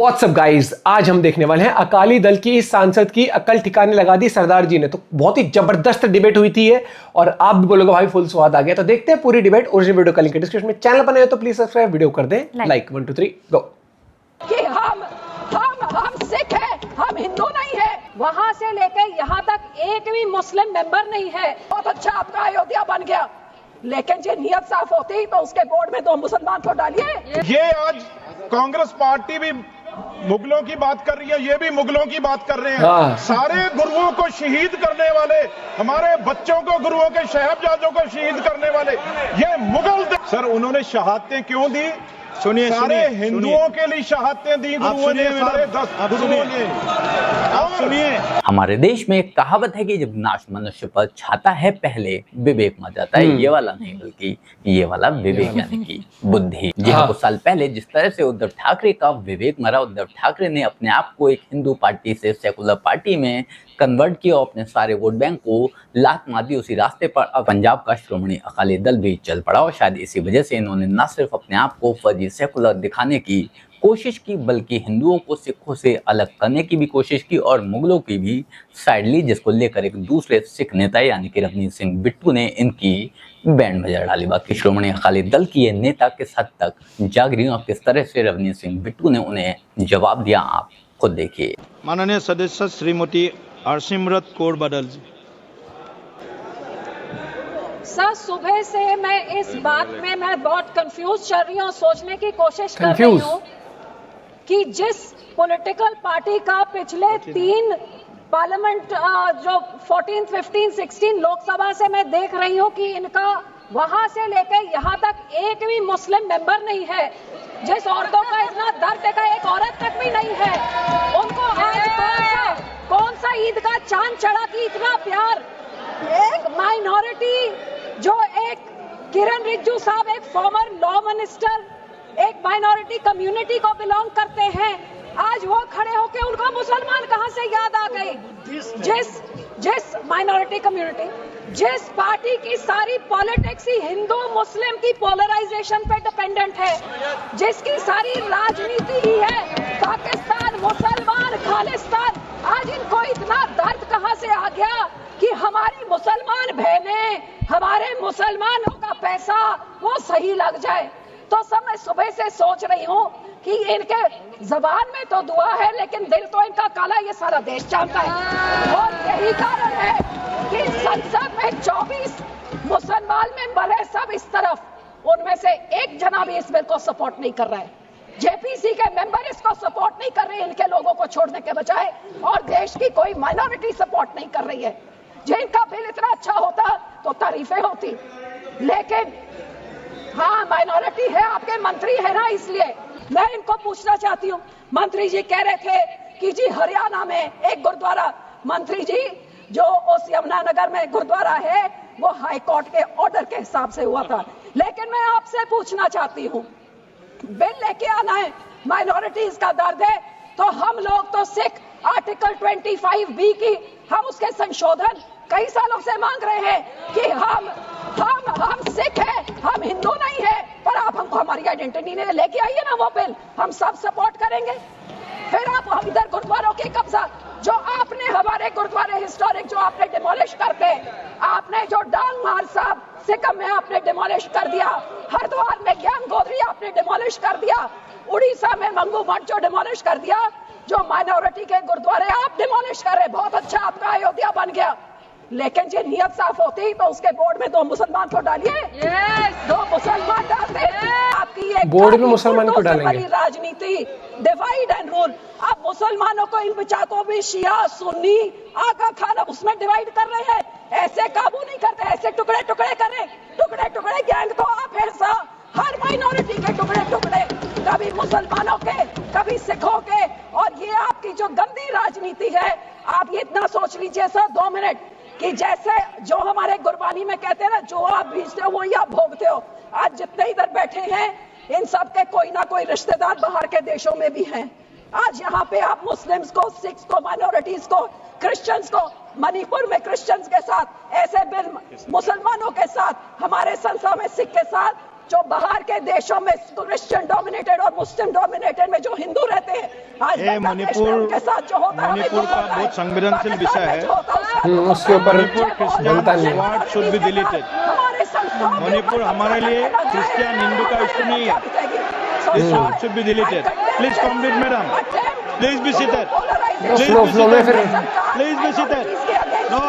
WhatsApp guys, आज हम देखने वाले हैं अकाली दल की इस सांसद की अकल ठिकाने लगा दी सरदार जी ने। तो बहुत ही जबरदस्त डिबेट हुई थी ये, और आप भी बोलोगे भाई फुल स्वाद आ गया। तो देखते हैं पूरी डिबेट। ओरिजिनल वीडियो का लिंक डिस्क्रिप्शन में। चैनल बने हो तो प्लीज सब्सक्राइब, वीडियो कर दें लाइक। 1 2 3 गो। कि हम सिख हैं, हम हिंदू नहीं है। वहां से लेकर यहाँ तक एक भी मुस्लिम मेंबर नहीं है। बहुत अच्छा आपका अयोध्या बन गया, लेकिन जो नियत साफ होती तो उसके बोर्ड में 2 मुसलमान को डालिए। ये आज कांग्रेस पार्टी भी मुगलों की बात कर रही है, ये भी मुगलों की बात कर रहे हैं। सारे गुरुओं को शहीद करने वाले, हमारे बच्चों को, गुरुओं के साहिबजादों को शहीद करने वाले ये मुगल। सर उन्होंने शहादतें क्यों दी? सुनिए, सारे हिंदुओं के लिए शहादतें दी गुरुओं ने, सारे 10 गुरुओं ने। आप सुनिए, हमारे देश में एक कहावत है कि जब नाश मनुष्य पर छाता है पहले विवेक मर जाता है। ये वाला नहीं, बल्कि ये वाला विवेक यानी कि बुद्धि। जी हाँ, कुछ साल पहले जिस तरह से उद्धव ठाकरे का विवेक मरा, उद्धव ठाकरे ने अपने आप को एक हिंदू पार्टी से सेकुलर पार्टी में कन्वर्ट किया और अपने सारे वोट बैंक को लात मार दी। उसी रास्ते पर अब पंजाब का श्रोमणी अकाली दल भी चल पड़ा, और शायद इसी वजह से इन्होंने न सिर्फ अपने आप को फर्जी सेकुलर दिखाने की कोशिश की, बल्कि हिंदुओं को सिखों से अलग करने की भी कोशिश की और मुगलों की भी साइड ली, जिसको लेकर एक दूसरे सिख नेता यानी कि रवनीत सिंह बिट्टू ने इनकी बैंड बजा डाली। बाकी श्रोमणी अकाली दल की ये नेता किस हद तक जाग रही और किस तरह से रवनीत सिंह बिट्टू ने उन्हें जवाब दिया, आप खुद देखिए। माननीय सदस्य श्रीमती हरसिमरत कौर बादल जी। सर, सुबह से मैं इस बात में मैं बहुत कंफ्यूज चल रही हूँ, सोचने की कोशिश कर रही हूँ कि जिस पॉलिटिकल पार्टी का पिछले 3 पार्लियामेंट जो 14, 15, 16 लोकसभा से मैं देख रही हूँ कि इनका वहां से लेकर यहाँ तक एक भी मुस्लिम मेंबर नहीं है। जिस औरतों का इतना दर्द का एक औरत तक भी नहीं है, उनको आज कौन सा ईद का चांद चढ़ा कि इतना प्यार। एक माइनॉरिटी जो एक किरण रिजिजू साहब, एक फॉर्मर लॉ मिनिस्टर, एक माइनॉरिटी कम्युनिटी को बिलोंग करते हैं, आज वो खड़े होके उनको मुसलमान कहां से याद आ गई? जिस माइनॉरिटी कम्युनिटी, जिस पार्टी की सारी पॉलिटिक्स ही हिंदू मुस्लिम की पोलराइजेशन पे डिपेंडेंट है, जिसकी सारी राजनीति ही है पाकिस्तान, मुसलमान, खालिस्तान, आज इनको इतना दर्द कहां से आ गया कि हमारी मुसलमान बहनें, हमारे मुसलमानों का पैसा वो सही लग जाए। तो सब मैं सुबह से सोच रही हूँ कि इनके जबान में तो दुआ है, लेकिन दिल तो इनका काला, ये सारा देश जानता है। और यही कारण है कि संसद में 24 मुसलमान मेंबर है, सब इस तरफ, उनमें से एक जना भी इस बिल को सपोर्ट नहीं कर रहा है। जेपीसी के मेंबर इसको सपोर्ट नहीं कर रहे, इनके लोगों को छोड़ने के बजाय, और देश की कोई माइनॉरिटी सपोर्ट नहीं कर रही है। जिनका बिल इतना अच्छा होता तो तारीफें होती, लेकिन हाँ माइनॉरिटी है, आपके मंत्री है ना, इसलिए मैं इनको पूछना चाहती हूँ। मंत्री जी कह रहे थे कि जी हरियाणा में एक गुरुद्वारा, मंत्री जी जो उस यमुनानगर में गुरुद्वारा है वो हाई कोर्ट के ऑर्डर के हिसाब से हुआ था, लेकिन मैं आपसे पूछना चाहती हूँ, बिल लेके आना है, माइनॉरिटीज का दर्द है, तो हम लोग तो सिख आर्टिकल 25B की हम उसके संशोधन कई सालों से मांग रहे हैं कि हम सिख हैं, हम हिंदू नहीं है, पर आप हमको हमारी आइडेंटिटी ने लेके आइए ना वो बिल, हम सब सपोर्ट करेंगे। फिर आप हम इधर गुरुद्वारों के कब्जा, जो आपने हमारे गुरुद्वारे हिस्टोरिक जो आपने डिमोलिश करके, आपने जो डांग मार साहब सिक्किम में आपने डिमोलिश कर दिया, हरिद्वार में ज्ञान गोदरी आपने डिमोलिश कर दिया, उड़ीसा में मंगू मठ जो डिमोलिश कर दिया, जो माइनॉरिटी के गुरुद्वारे आप डिमोलिश कर रहे, बहुत अच्छा आपका अयोध्या बन गया, लेकिन जो नियत साफ होती तो उसके बोर्ड में 2 मुसलमान को डालिए। 2 मुसलमान डालते, आपकी ये बोर्ड में मुसलमान को डालेंगे। राजनीति डिवाइड एंड रूल। आप मुसलमानों को, इन बच्चों भी शिया सुन्नी आका खाना उसमें डिवाइड कर रहे हैं, ऐसे काबू नहीं करते, ऐसे टुकड़े टुकड़े कर रहे, टुकड़े टुकड़े गैंग तो आप है सा, हर माइनॉरिटी के टुकड़े टुकड़े, कभी मुसलमानों के, कभी सिखों के, और ये आपकी जो गंदी राजनीति है। आप ये इतना सोच लीजिए सर 2 मिनट कि जैसे जो हमारे गुरबानी में कहते हैं ना, जो आप बीजते हो वही आप भोगते हो। आज जितने इधर बैठे हैं इन सब के कोई ना कोई रिश्तेदार बाहर के देशों में भी हैं। आज यहाँ पे आप मुस्लिम्स को, सिख्स को, माइनॉरिटीज को, क्रिश्चियंस को, मणिपुर में क्रिश्चियंस के साथ ऐसे बिल मुसलमानों के साथ, हमारे संस्था में सिख के साथ जो बाहर के देशों में क्रिश्चियन डोमिनेटेड और मुस्लिम डोमिनेटेड में जो हिंदू रहते हैं, आज ये मणिपुर के साथ जो होता है, मणिपुर का बहुत संवेदनशील विषय है। उसके ऊपर Christian squad should be deleted. Manipur हमारे लिए क्रिश्चियन हिंदू का इश्यू नहीं है। This word should be deleted. Please complete madam, please be seated, flow में फिर please be seated. No,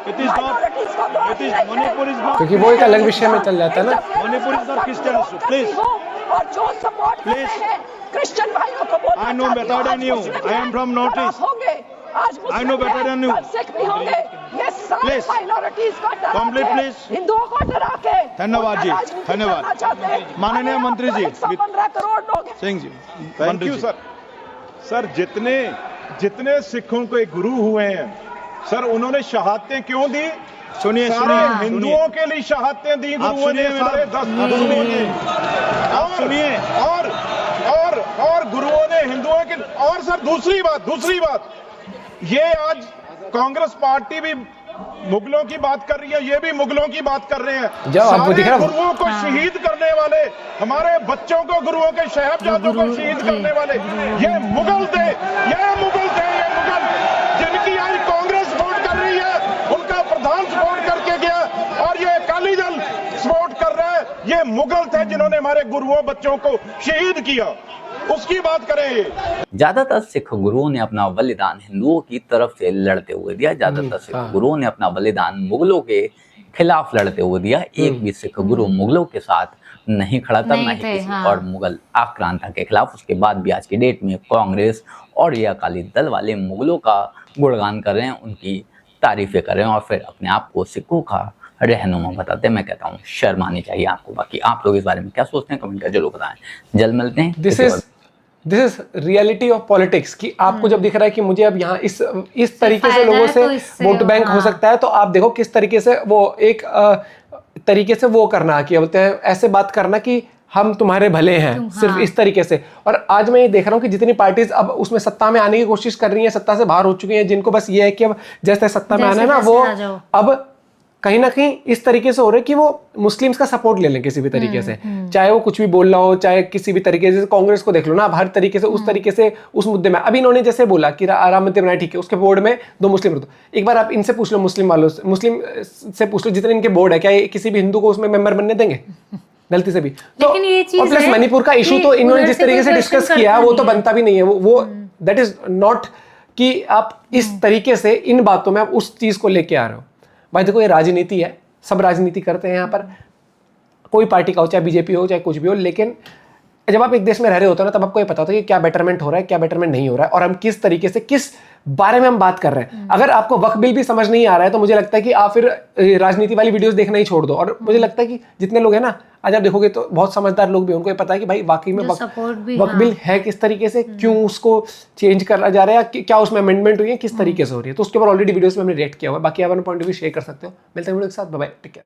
it is not, it is Manipur is not, क्योंकि वो एक अलग विषय में चल जाता है ना। Manipur is not Christian issue. Please, और जो सपोर्ट प्लीज, क्रिश्चियन भाइयों को बोलना I know better than you, I am from north east, होंगे आज I know better than you. Sikh भी होंगे, ये सारे Please. माइनॉरिटीज को डरा Complete, के, please. हिंदुओं को डरा के धन्यवाद जी, राजनीति धन्यवाद। करना चाहते हैं। माननीय मंत्री जी, 115 करोड़ लोग हैं। सिंह जी, थैंक मंत्री यू जी। सर। सर जितने सिखों के गुरु हुए हैं सर, उन्होंने शहादतें क्यों दी? सुनिए, सारे सुनिए, हिंदुओं के लिए शहादतें दी आप गुरुओं ने, सुनिए सारे मैडम, 10 आप गुरुओं ने। आप सुनिए। और गुरुओं ने हिंदुओं के। और सर दूसरी बात, ये आज कांग्रेस पार्टी भी मुगलों की बात कर रही है, ये भी मुगलों की बात कर रहे हैं। जब आपको दिख रहा है गुरुओं को शहीद करने वाले, हमारे बच्चों को गुरुओं के साहबजादों को शहीद करने वाले, ये मुगल थे, जिनकी आज कांग्रेस सपोर्ट कर रही है, उनका प्रधान सपोर्ट करके गया, और ये अकाली दल सपोर्ट कर रहा है। ये मुगल थे जिन्होंने हमारे गुरुओं बच्चों को शहीद किया, उसकी बात करें। ज्यादातर सिख गुरुओं ने अपना बलिदान हिंदुओं की तरफ से लड़ते हुए दिया। ज्यादातर सिख गुरुओं ने अपना बलिदान मुगलों के खिलाफ लड़ते हुए दिया। एक भी सिख गुरु मुगलों के साथ नहीं खड़ा था, ना ही किसी और मुगल आक्रांता के खिलाफ। उसके बाद भी आज की डेट में कांग्रेस और ये अकाली दल वाले मुगलों का गुणगान कर रहे हैं, उनकी तारीफें कर रहे हैं, और फिर अपने आप को सिखों का रहनुमा बताते हैं। मैं कहता हूँ शर्म आनी चाहिए आपको। बाकी आप लोग इस बारे में क्या सोचते हैं, कमेंट कर जरूर बताएं। जल्द मिलते हैं। This is reality of politics कि आपको जब दिख रहा है कि मुझे अब यहाँ इस तरीके से लोगों से वोट बैंक हो सकता है, तो आप देखो किस तरीके से वो एक तरीके से वो करना, कि बोलते हैं ऐसे बात करना कि हम तुम्हारे भले हैं, सिर्फ इस तरीके से। और आज मैं ये देख रहा हूँ कि जितनी पार्टीज अब उसमें सत्ता में आने की कोशिश कर रही हैं, सत्ता से बाहर हो चुकी हैं, जिनको बस ये है कि अब जैसे सत्ता में आना है ना, वो अब कहीं ना कहीं इस तरीके से हो रहा है कि वो मुस्लिम्स का सपोर्ट ले लें किसी भी तरीके से, चाहे वो कुछ भी बोल रहा हो, चाहे किसी भी तरीके से। कांग्रेस को देख लो ना, अब हर तरीके से उस तरीके से उस मुद्दे में। अभी इन्होंने जैसे बोला कि राम मंदिर बनाए, ठीक है, उसके बोर्ड में 2 मुस्लिम। एक बार आप इनसे पूछ लो, मुस्लिम वालों से, मुस्लिम से पूछ लो जितने इनके बोर्ड है, क्या ये किसी भी हिंदू को उसमें मेंबर बनने देंगे गलती से भी? तो लेकिन ये चीज और प्लस मणिपुर का इशू तो इन्होंने जिस तरीके से डिस्कस किया वो तो बनता भी नहीं है। वो दैट इज नॉट कि आप इस तरीके से इन बातों में आप उस चीज को लेके आ रहे हो। भाई देखो, ये राजनीति है, सब राजनीति करते हैं यहाँ पर, कोई पार्टी का हो, चाहे बीजेपी हो, चाहे कुछ भी हो। लेकिन जब आप एक देश में रह रहे होते हो ना, तब आपको ये पता होता है कि क्या बेटरमेंट हो रहा है, क्या बेटरमेंट नहीं हो रहा है, और हम किस तरीके से, किस बारे में हम बात कर रहे हैं। अगर आपको वक्फ बिल भी समझ नहीं आ रहा है, तो मुझे लगता है कि आप फिर राजनीति वाली वीडियोस देखना ही छोड़ दो। और मुझे लगता है कि जितने लोग हैं ना, आज आप देखोगे तो बहुत समझदार लोग भी, उनको ये पता है कि भाई वाकई में वक्फ बिल है किस तरीके से, क्यों उसको चेंज करा जा रहा है, क्या उसमें अमेंडमेंट हुई है, किस तरीके से हो रही है। तो उसके ऊपर ऑलरेडी वीडियोस में हमने रिएक्ट किया हुआ है। बाकी आप अपना पॉइंट ऑफ व्यू शेयर कर सकते हो। मिलते हैं वीडियो के साथ, बाय बाय, टेक केयर।